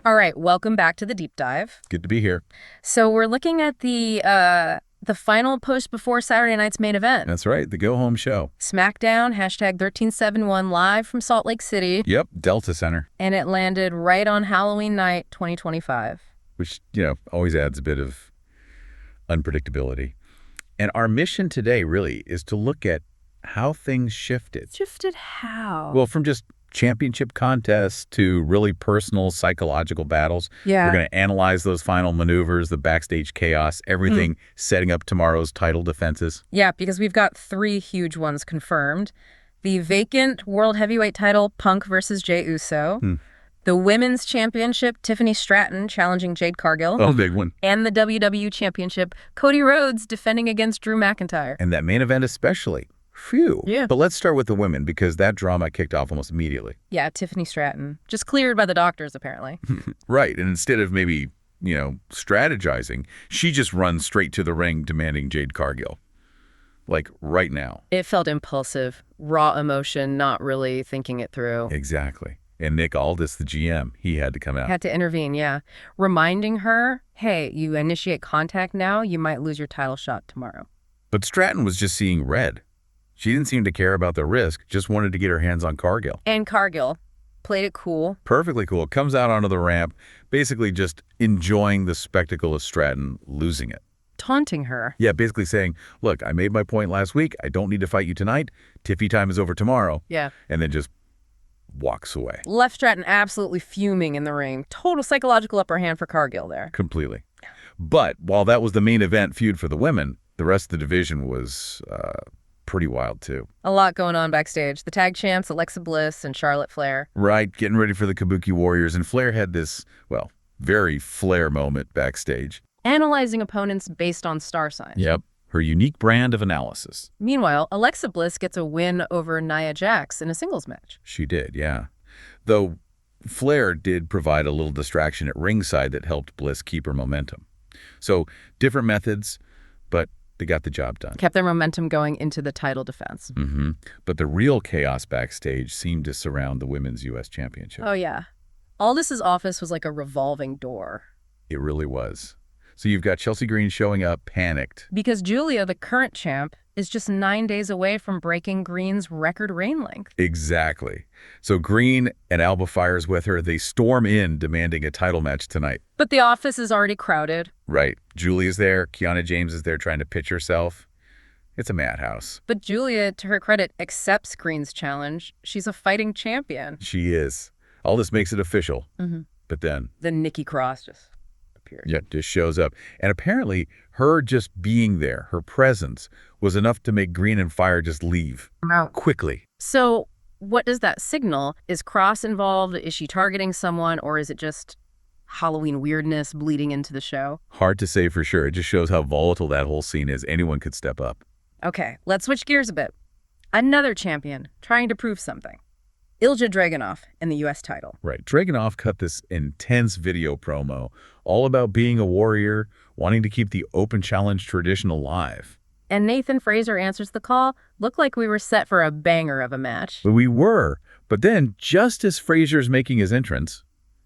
All right, welcome back to the deep dive. Good to be here. So we're looking at the final post before Saturday night's main event. That's right, the go-home show. Smackdown, hashtag 1371, live from Salt Lake City. Yep, Delta Center. And it landed right on Halloween night, 2025. Which, always adds a bit of unpredictability. And our mission today, really, is to look at how things shifted. Shifted how? Well, from just championship contests to really personal psychological battles. Yeah. We're going to analyze those final maneuvers, the backstage chaos, everything setting up tomorrow's title defenses. Yeah, because we've got 3 huge ones confirmed. The vacant World Heavyweight title, Punk versus Jey Uso. The Women's Championship, Tiffany Stratton challenging Jade Cargill. Oh, big one. And the WWE Championship, Cody Rhodes defending against Drew McIntyre. And that main event especially. Phew. Yeah. But let's start with the women, because that drama kicked off almost immediately. Yeah, Tiffany Stratton. Just cleared by the doctors, apparently. Right. And instead of maybe, strategizing, she just runs straight to the ring demanding Jade Cargill. Like, right now. It felt impulsive, raw emotion, not really thinking it through. Exactly. And Nick Aldis, the GM, he had to come out. Had to intervene, yeah. Reminding her, hey, you initiate contact now, you might lose your title shot tomorrow. But Stratton was just seeing red. She didn't seem to care about the risk, just wanted to get her hands on Cargill. And Cargill played it cool. Perfectly cool. Comes out onto the ramp, basically just enjoying the spectacle of Stratton losing it. Taunting her. Yeah, basically saying, look, I made my point last week. I don't need to fight you tonight. Tiffy time is over tomorrow. Yeah. And then just walks away. Left Stratton absolutely fuming in the ring. Total psychological upper hand for Cargill there. Completely. But while that was the main event feud for the women, the rest of the division was pretty wild, too. A lot going on backstage. The tag champs, Alexa Bliss and Charlotte Flair. Right, getting ready for the Kabuki Warriors. And Flair had this, very Flair moment backstage. Analyzing opponents based on star signs. Yep, her unique brand of analysis. Meanwhile, Alexa Bliss gets a win over Nia Jax in a singles match. She did, yeah. Though Flair did provide a little distraction at ringside that helped Bliss keep her momentum. So, different methods, but they got the job done. Kept their momentum going into the title defense. But the real chaos backstage seemed to surround the Women's U.S. Championship. Oh, yeah. Aldis's office was like a revolving door. It really was. So you've got Chelsea Green showing up, panicked. Because Julia, the current champ, is just 9 days away from breaking Green's record reign length. Exactly. So Green and Alba Fire's with her. They storm in demanding a title match tonight. But the office is already crowded. Right. Julia's there. Kiana James is there trying to pitch herself. It's a madhouse. But Julia, to her credit, accepts Green's challenge. She's a fighting champion. She is. All this makes it official. But then Nikki Cross just appears. Yeah, just shows up. And apparently, her just being there, her presence, was enough to make Green and Fire just leave. Quickly. So what does that signal? Is Cross involved? Is she targeting someone? Or is it just Halloween weirdness bleeding into the show? Hard to say for sure. It just shows how volatile that whole scene is. Anyone could step up. Okay, let's switch gears a bit. Another champion trying to prove something. Ilja Dragunov and the U.S. title. Right. Dragunov cut this intense video promo all about being a warrior, wanting to keep the open challenge tradition alive. And Nathan Frazer answers the call. Looked like we were set for a banger of a match. But we were. But then, just as Frazier's making his entrance,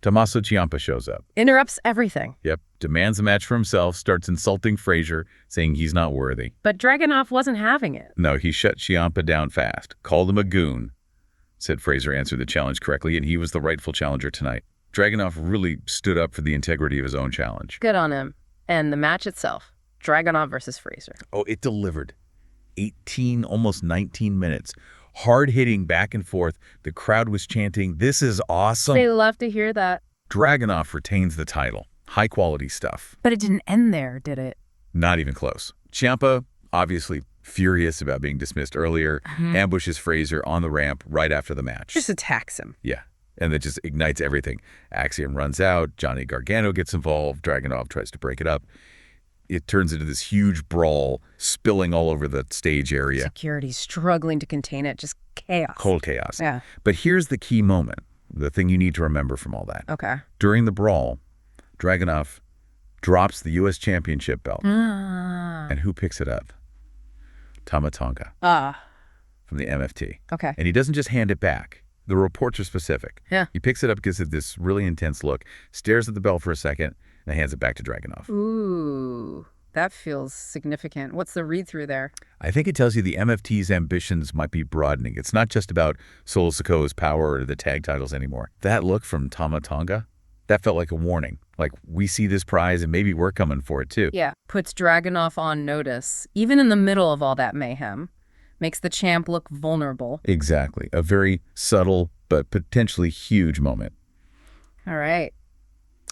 Tommaso Ciampa shows up. Interrupts everything. Yep. Demands a match for himself, starts insulting Frazer, saying he's not worthy. But Dragunov wasn't having it. No, he shut Ciampa down fast, called him a goon. Said Frazer answered the challenge correctly, and he was the rightful challenger tonight. Dragunov really stood up for the integrity of his own challenge. Good on him. And the match itself, Dragunov versus Frazer. Oh, it delivered. 18, almost 19 minutes. Hard-hitting back and forth. The crowd was chanting, "This is awesome." They love to hear that. Dragunov retains the title. High-quality stuff. But it didn't end there, did it? Not even close. Ciampa, obviously furious about being dismissed earlier, ambushes Frazer on the ramp right after the match. Just attacks him. Yeah, and that just ignites everything. Axiom runs out, Johnny Gargano gets involved, Dragunov tries to break it up. It turns into this huge brawl, spilling all over the stage area. Security's struggling to contain it, just chaos. Cold chaos. Yeah. But here's the key moment, the thing you need to remember from all that. Okay. During the brawl, Dragunov drops the U.S. Championship belt. And who picks it up? Tama Tonga. From the MFT. Okay. And he doesn't just hand it back. The reports are specific. Yeah. He picks it up, gives it this really intense look, stares at the bell for a second, and hands it back to Dragunov. Ooh, that feels significant. What's the read-through there? I think it tells you the MFT's ambitions might be broadening. It's not just about Solo Sikoa's power or the tag titles anymore. That look from Tama Tonga, that felt like a warning. Like, we see this prize and maybe we're coming for it too. Yeah, puts Dragunov on notice, even in the middle of all that mayhem. Makes the champ look vulnerable. Exactly. A very subtle but potentially huge moment. All right.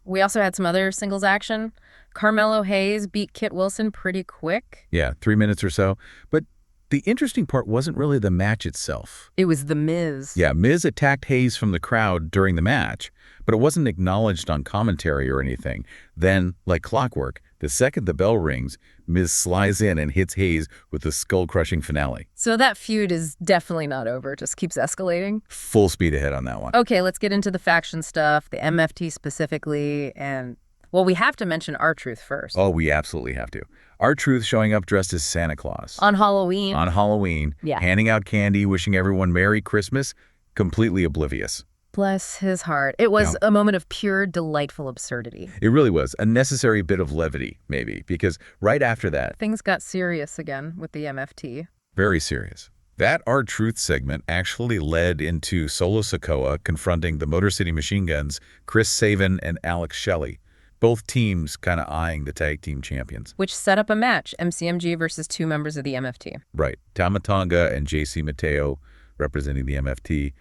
We also had some other singles action. Carmelo Hayes beat Kit Wilson pretty quick. Yeah, 3 minutes or so. But the interesting part wasn't really the match itself. It was The Miz. Yeah, Miz attacked Hayes from the crowd during the match, but it wasn't acknowledged on commentary or anything. Then, like clockwork, the second the bell rings, Miz slides in and hits Hayes with the skull-crushing finale. So that feud is definitely not over. It just keeps escalating. Full speed ahead on that one. Okay, let's get into the faction stuff, the MFT specifically, and, well, we have to mention R-Truth first. Oh, we absolutely have to. R-Truth showing up dressed as Santa Claus. On Halloween. On Halloween, Yeah. handing out candy, wishing everyone Merry Christmas, completely oblivious. Bless his heart. It was a moment of pure, delightful absurdity. It really was. A necessary bit of levity, maybe, because right after that, Things got serious again with the MFT. very serious. That R-Truth segment actually led into Solo Sikoa confronting the Motor City Machine Guns, Chris Sabin and Alex Shelley. Both teams kind of eyeing the tag team champions. Which set up a match, MCMG versus 2 members of the MFT. Right. Tama Tonga and JC Mateo representing the MFT.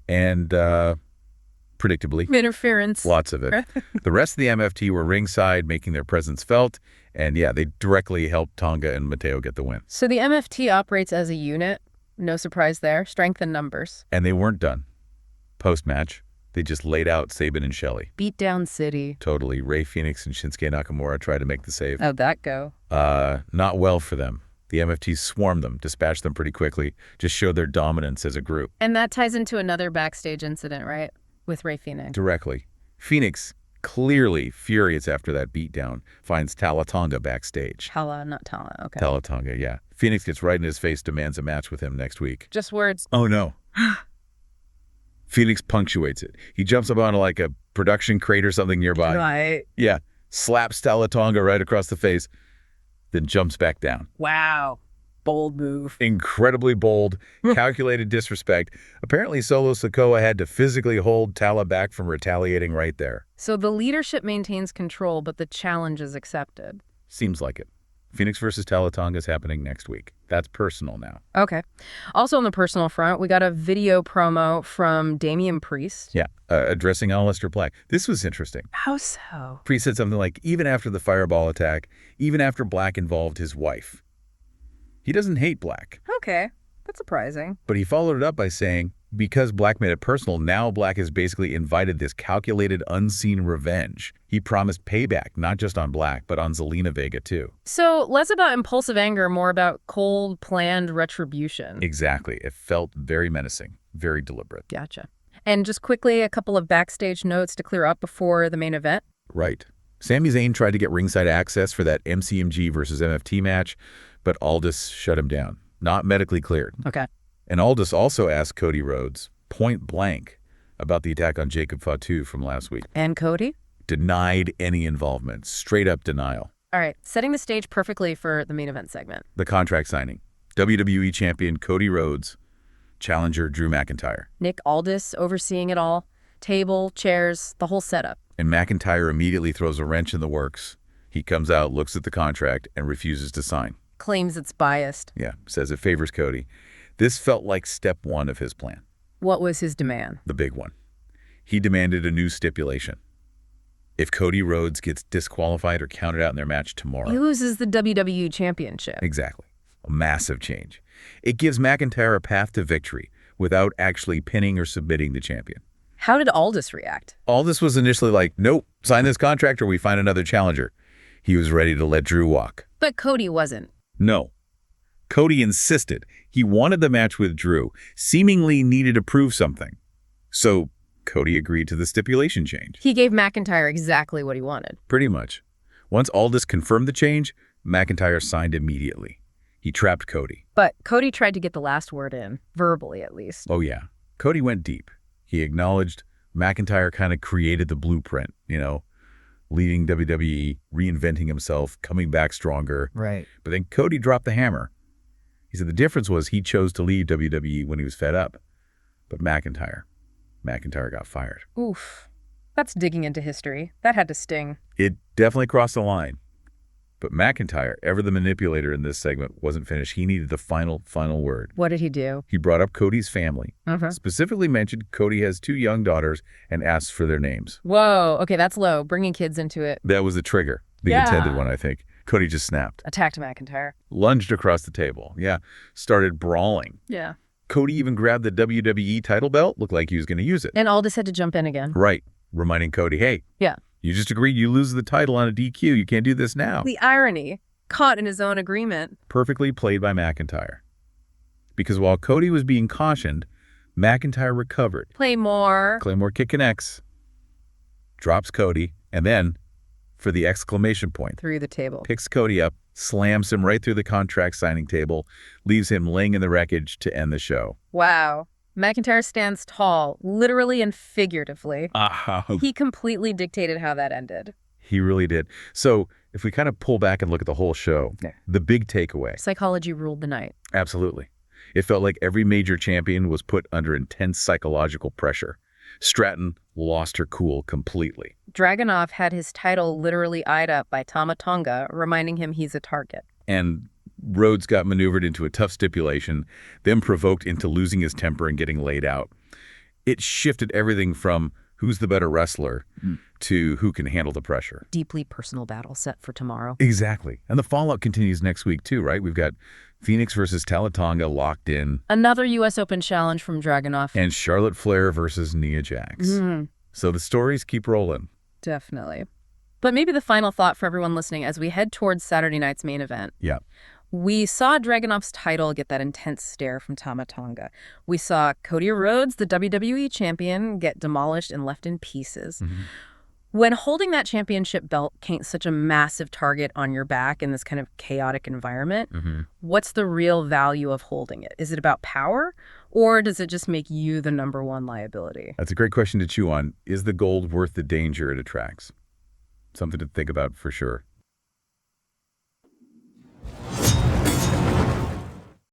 And predictably, Interference. lots of it. The rest of the MFT were ringside, making their presence felt. And yeah, they directly helped Tonga and Mateo get the win. So the MFT operates as a unit. No surprise there. Strength in numbers. And they weren't done. Post-match, they just laid out Sabin and Shelley. Beatdown City. Totally. Ray Phoenix and Shinsuke Nakamura tried to make the save. How'd that go? Not well for them. The MFT swarmed them, dispatched them pretty quickly, just showed their dominance as a group. And that ties into another backstage incident, right? With Ray Phoenix. Directly. Phoenix, clearly furious after that beatdown, finds Tama Tonga backstage. Tala, not Tala. Okay. Tama Tonga, yeah. Phoenix gets right in his face, demands a match with him next week. Just words. Oh, no. Phoenix punctuates it. He jumps up onto like a production crate or something nearby. Right. Yeah. Slaps Tama Tonga right across the face, then jumps back down. Wow. Bold move. Incredibly bold, calculated disrespect. Apparently, Solo Sikoa had to physically hold Tala back from retaliating right there. So the leadership maintains control, but the challenge is accepted. Seems like it. Phoenix versus Tama Tonga is happening next week. That's personal now. Okay. Also on the personal front, we got a video promo from Damian Priest. Yeah, addressing Aleister Black. This was interesting. How so? Priest said something like, even after the fireball attack, even after Black involved his wife. He doesn't hate Black. Okay. That's surprising. But he followed it up by saying, because Black made it personal, now Black has basically invited this calculated, unseen revenge. He promised payback, not just on Black, but on Zelina Vega, too. So less about impulsive anger, more about cold, planned retribution. Exactly. It felt very menacing, very deliberate. Gotcha. And just quickly, a couple of backstage notes to clear up before the main event. Right. Sami Zayn tried to get ringside access for that MCMG versus MFT match, but Aldis shut him down. Not medically cleared. Okay. And Aldis also asked Cody Rhodes, point blank, about the attack on Jacob Fatu from last week. And Cody? Denied any involvement. Straight up denial. All right. Setting the stage perfectly for the main event segment. The contract signing. WWE champion Cody Rhodes, challenger Drew McIntyre. Nick Aldis overseeing it all. Table, chairs, the whole setup. And McIntyre immediately throws a wrench in the works. He comes out, looks at the contract, and refuses to sign. Claims it's biased. Yeah, says it favors Cody. This felt like step one of his plan. What was his demand? The big one. He demanded a new stipulation. If Cody Rhodes gets disqualified or counted out in their match tomorrow. He loses the WWE Championship. Exactly. A massive change. It gives McIntyre a path to victory without actually pinning or submitting the champion. How did Aldis react? Aldis was initially like, nope, sign this contract or we find another challenger. He was ready to let Drew walk. But Cody wasn't. No. Cody insisted. He wanted the match with Drew, seemingly needed to prove something. So Cody agreed to the stipulation change. He gave McIntyre exactly what he wanted. Pretty much. Once Aldis confirmed the change, McIntyre signed immediately. He trapped Cody. But Cody tried to get the last word in, verbally at least. Oh yeah. Cody went deep. He acknowledged McIntyre kind of created the blueprint, leaving WWE, reinventing himself, coming back stronger. Right. But then Cody dropped the hammer. He said the difference was he chose to leave WWE when he was fed up. But McIntyre got fired. Oof. That's digging into history. That had to sting. It definitely crossed the line. But McIntyre, ever the manipulator in this segment, wasn't finished. He needed the final word. What did he do? He brought up Cody's family, specifically mentioned Cody has 2 young daughters and asked for their names. Whoa. Okay, that's low. Bringing kids into it. That was the trigger, the intended one, I think. Cody just snapped. Attacked McIntyre. Lunged across the table. Yeah. Started brawling. Yeah. Cody even grabbed the WWE title belt. Looked like he was going to use it. And Aldis had to jump in again. Right. Reminding Cody, hey. Yeah. You just agreed you lose the title on a DQ. You can't do this now. The irony. Caught in his own agreement. Perfectly played by McIntyre. Because while Cody was being cautioned, McIntyre recovered. Claymore kick connects. Drops Cody. And then, for the exclamation point, through the table. Picks Cody up, slams him right through the contract signing table, leaves him laying in the wreckage to end the show. Wow. McIntyre stands tall, literally and figuratively. He completely dictated how that ended. He really did. So if we kind of pull back and look at the whole show, the big takeaway. Psychology ruled the night. Absolutely. It felt like every major champion was put under intense psychological pressure. Stratton lost her cool completely. Dragunov had his title literally eyed up by Tama Tonga, reminding him he's a target. And Rhodes got maneuvered into a tough stipulation, then provoked into losing his temper and getting laid out. It shifted everything from who's the better wrestler to who can handle the pressure. Deeply personal battle set for tomorrow. Exactly. And the fallout continues next week too, right? We've got Phoenix versus Tonga locked in. Another U.S. Open challenge from Dragunov. And Charlotte Flair versus Nia Jax. So the stories keep rolling. Definitely. But maybe the final thought for everyone listening as we head towards Saturday night's main event. Yeah. We saw Dragunov's title get that intense stare from Tama Tonga. We saw Cody Rhodes, the WWE champion, get demolished and left in pieces. When holding that championship belt paints such a massive target on your back in this kind of chaotic environment, what's the real value of holding it? Is it about power, or does it just make you the #1 liability? That's a great question to chew on. Is the gold worth the danger it attracts? Something to think about for sure.